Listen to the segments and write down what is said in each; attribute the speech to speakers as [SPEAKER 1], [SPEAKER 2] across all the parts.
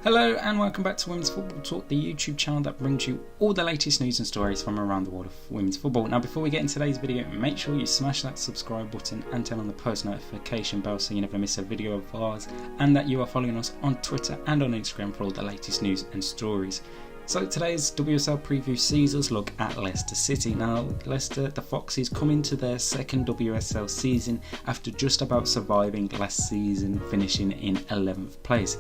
[SPEAKER 1] Hello and welcome back to Women's Football Talk, the YouTube channel that brings you all the latest news and stories from around the world of women's football. Now before we get into today's video, make sure you smash that subscribe button and turn on the post notification bell so you never miss a video of ours, and that you are following us on Twitter and on Instagram for all the latest news and stories. So today's WSL preview sees us look at Leicester City. Now Leicester, the Foxes, come into their second WSL season after just about surviving last season, finishing in 11th place.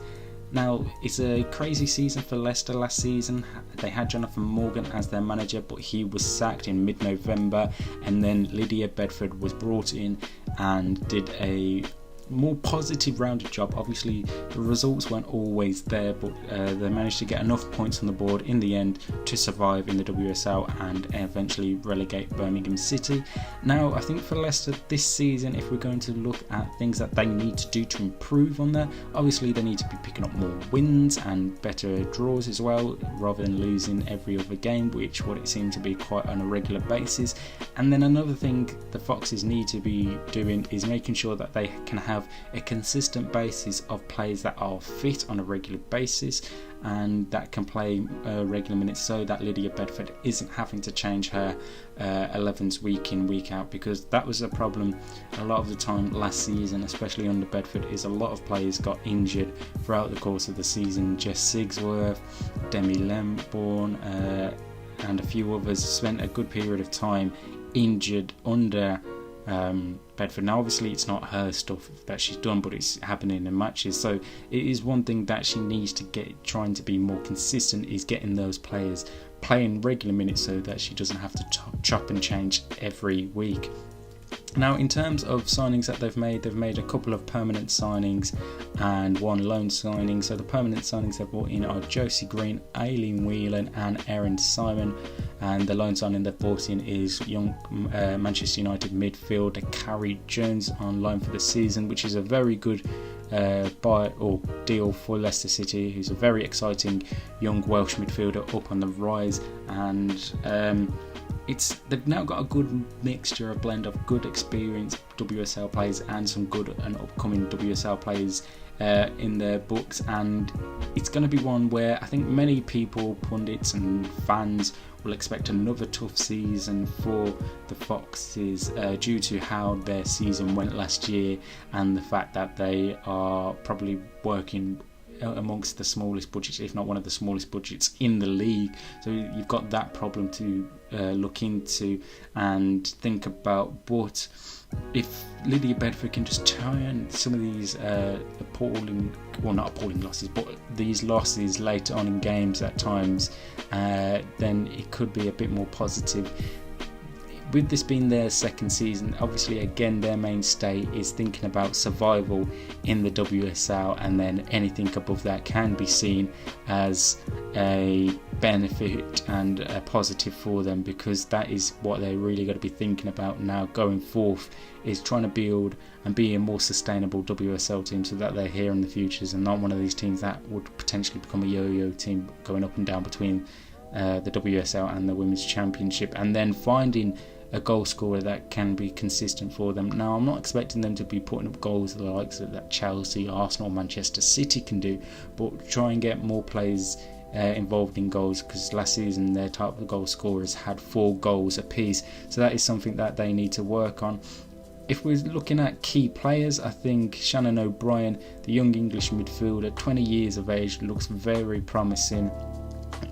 [SPEAKER 1] Now, it's a crazy season for Leicester last season. They had Jonathan Morgan as their manager, but he was sacked in mid-November, and then Lydia Bedford was brought in and did a more positive rounded job. Obviously the results weren't always there, but they managed to get enough points on the board in the end to survive in the WSL and eventually relegate Birmingham City. Now I think for Leicester this season, if we're going to look at things that they need to do to improve on there, obviously they need to be picking up more wins and better draws as well, rather than losing every other game, which what it seemed to be quite on a regular basis. And then another thing the Foxes need to be doing is making sure that they can have a consistent basis of players that are fit on a regular basis and that can play regular minutes, so that Lydia Bedford isn't having to change her 11s week in week out, because that was a problem a lot of the time last season, especially under Bedford, is a lot of players got injured throughout the course of the season. Jess Sigsworth, Demi Lemborn and a few others spent a good period of time injured under Bedford. Now obviously it's not her stuff that she's done, but it's happening in matches, so it is one thing that she needs to get, trying to be more consistent, is getting those players playing regular minutes so that she doesn't have to chop and change every week. Now in terms of signings that they've made a couple of permanent signings and one loan signing. So the permanent signings they've brought in are Josie Green, Aileen Whelan and Erin Simon, and the loan signing they've brought in is young Manchester United midfielder Carrie Jones on loan for the season, which is a very good buy or deal for Leicester City, who's a very exciting young Welsh midfielder up on the rise. And they've now got a good mixture, a blend of good experienced WSL players and some good and upcoming WSL players in their books, and it's going to be one where I think many people, pundits and fans, will expect another tough season for the Foxes due to how their season went last year and the fact that they are probably working amongst the smallest budgets, if not one of the smallest budgets in the league. So you've got that problem to look into and think about. But if Lydia Bedford can just turn some of these losses, but these losses later on in games at times, then it could be a bit more positive. With this being their second season, obviously again their mainstay is thinking about survival in the WSL, and then anything above that can be seen as a benefit and a positive for them, because that is what they really got to be thinking about now going forth, is trying to build and be a more sustainable WSL team so that they're here in the futures and not one of these teams that would potentially become a yo-yo team going up and down between the WSL and the Women's Championship, and then finding a goal scorer that can be consistent for them. Now I'm not expecting them to be putting up goals the likes of that Chelsea, Arsenal, Manchester City can do, but try and get more players involved in goals, because last season their type of goal scorers had 4 goals apiece, so that is something that they need to work on. If we're looking at key players, I think Shannon O'Brien, the young English midfielder, 20 years of age, looks very promising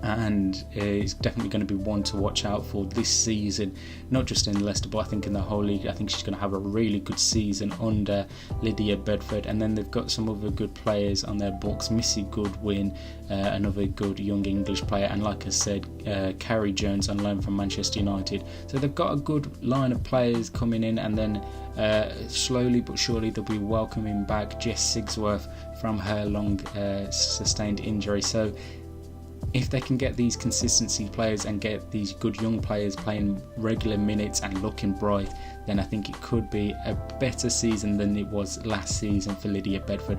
[SPEAKER 1] and is definitely going to be one to watch out for this season, not just in Leicester but I think in the whole league. I think she's going to have a really good season under Lydia Bedford. And then they've got some other good players on their books, Missy Goodwin, another good young English player, and like I said, Carrie Jones on loan from Manchester United. So they've got a good line of players coming in, and then slowly but surely they'll be welcoming back Jess Sigsworth from her long sustained injury. So if they can get these consistency players and get these good young players playing regular minutes and looking bright, then I think it could be a better season than it was last season for Lydia Bedford.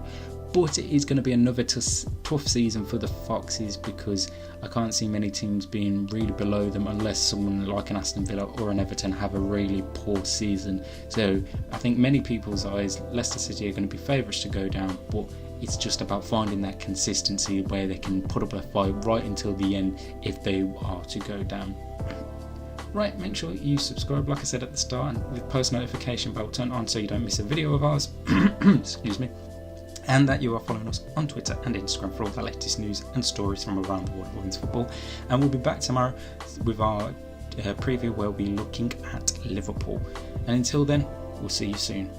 [SPEAKER 1] But it is going to be another tough season for the Foxes, because I can't see many teams being really below them unless someone like an Aston Villa or an Everton have a really poor season. So I think many people's eyes, Leicester City are going to be favourites to go down, but it's just about finding that consistency where they can put up a fight right until the end if they are to go down. Right, make sure you subscribe like I said at the start, and with post notification bell turned on so you don't miss a video of ours. Excuse me. And that you are following us on Twitter and Instagram for all the latest news and stories from around the world of women's football. And we'll be back tomorrow with our preview where we'll be looking at Liverpool. And until then, we'll see you soon.